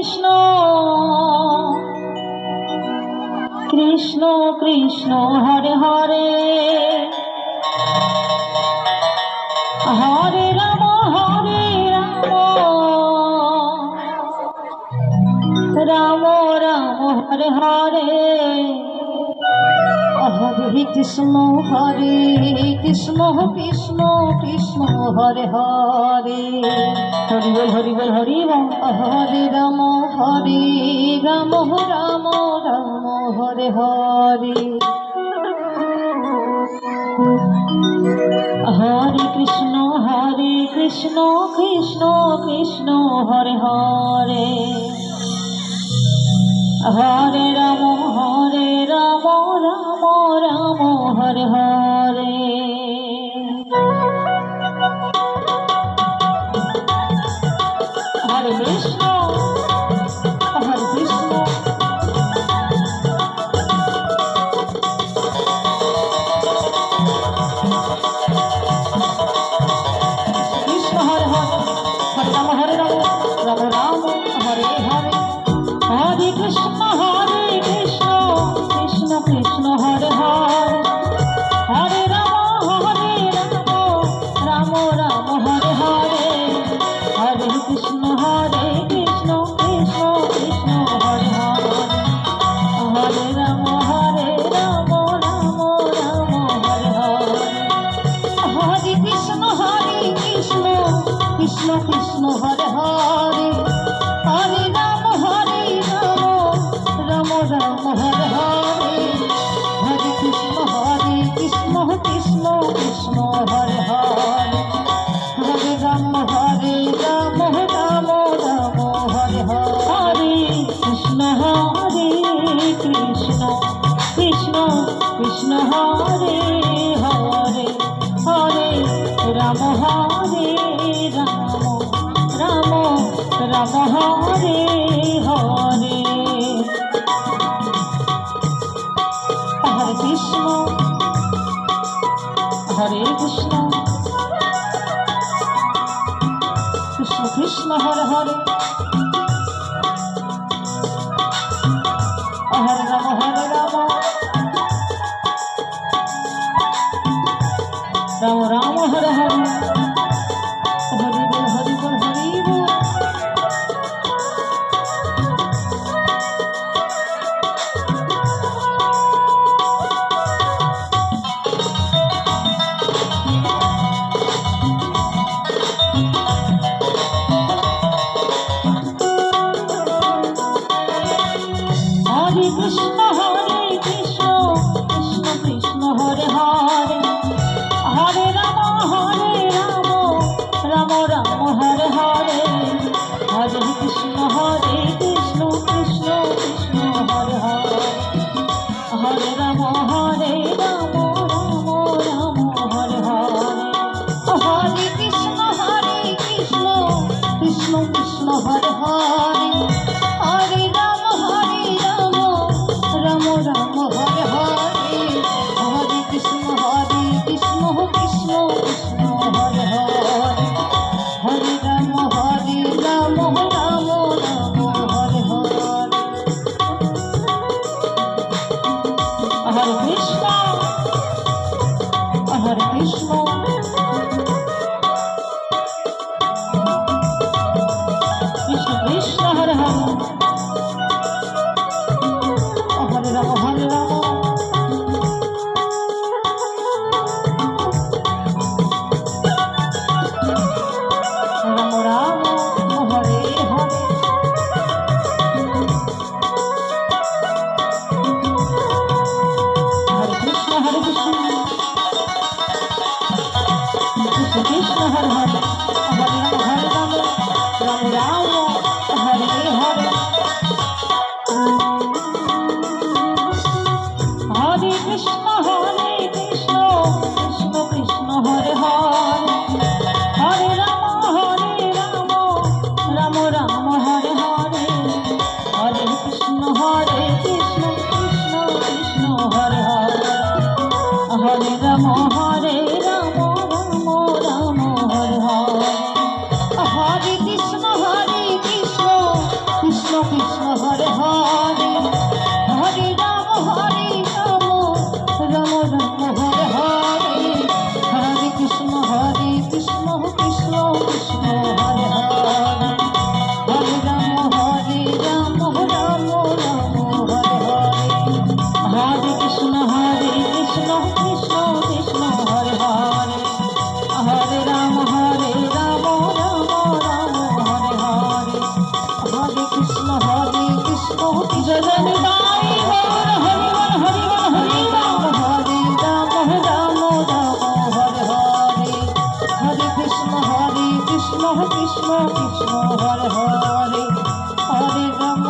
Krishna Krishna Krishna Hare Hare Hare Ram Ram Ram Hare Hare Hare Krishna Krishna Krishna Hare Hare Hari বল Hari বল হরে Ram Ram Ram Hare Hare Hare Krishna Krishna Krishna Hare Hare Hare Ram Ram Ram Hare Hare Hare Krishna Krishna Hare Hare Ram Ram Ram Hare Hare Hare Krishna Krishna Krishna Hare Hare Hare Ram Ram Ram Hare Hare Hare Krishna Krishna Krishna Hare Hare Hare Ram Ram Ram Hare Hare Hare Krishna Krishna Krishna Hare Hare Hare Ram Ram Ram Hare Hare Hare Krishna Krishna Krishna Hare Hare Hare Ram Ram Ram Hare Hare Krishna Krishna Krishna Hare Hare Hare Ram Ram Ram Hare Hare Hare Krishna Krishna Krishna Hare Hare Hare Ram Ram Ram Hare Hare Hari বল Hari বল Hari বল হরে Krishna Krishna Krishna Hare Hare Hare Ram Ram Ram Hare Hare Hare Krishna Krishna Krishna Hare Hare Hare Ram Ram Hare Hare Hare Krishna Krishna Krishna Hare Hare Hare Ram Ram Ram Hare Hare Hare Krishna Krishna Krishna Hare Hare Hare Ram Ram Ram Hare Hare Hare Krishna Krishna Krishna Hare Hare Hare Ram Ram Hare Hare Hare Krishna Krishna Hare Hare Hare Ram Ram Ram Hare Hare Krishna Hare Hare Hare Ram Ram Ram Hare Hare Hare Krishna Krishna Krishna Hare Hare Hare Ram Ram Ram Hare Hare Hare Krishna Krishna Krishna Hare Hare Hare Ram Ram Ram Hare Hare Hare Krishna Jagannath Hari বল Hari বল Hari Ram Ram Ram Hare Hare Hare Krishna Krishna Krishna Hare Hare Hare Ram